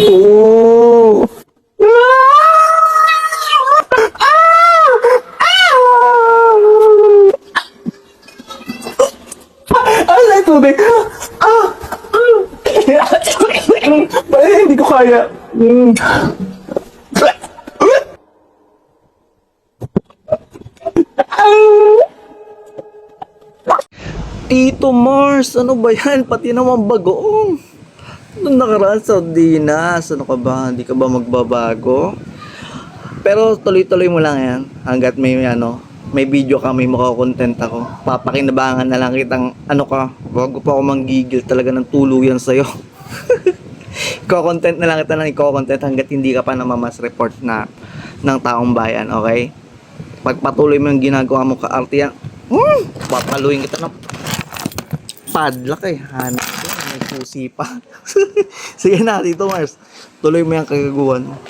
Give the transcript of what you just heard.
Oh! Ay, tubig! Ah! Ay, hindi ko kaya. Tito Mars, ano ba yan? Pati naman bagoong. Nung nakaraan sa Dinas, ano ka ba? Hindi ka ba magbabago? Pero tuloy-tuloy mo lang yan. Hanggat may video ka, may mukha content ako. Papakinabangan na lang kitang, ano ka, bago pa ako manggigil talaga ng tuluyan sa'yo. Iko-content na lang kita ng iko-content hanggat hindi ka pa namamas report na ng taong bayan, okay? Pagpatuloy mo yung ginagawa mo ka-arte yan, papaluin kita ng padlock eh. Hanap ko, may pusi pa. Sige na, Tito Mars. Tuloy mo yung kagaguhan mo.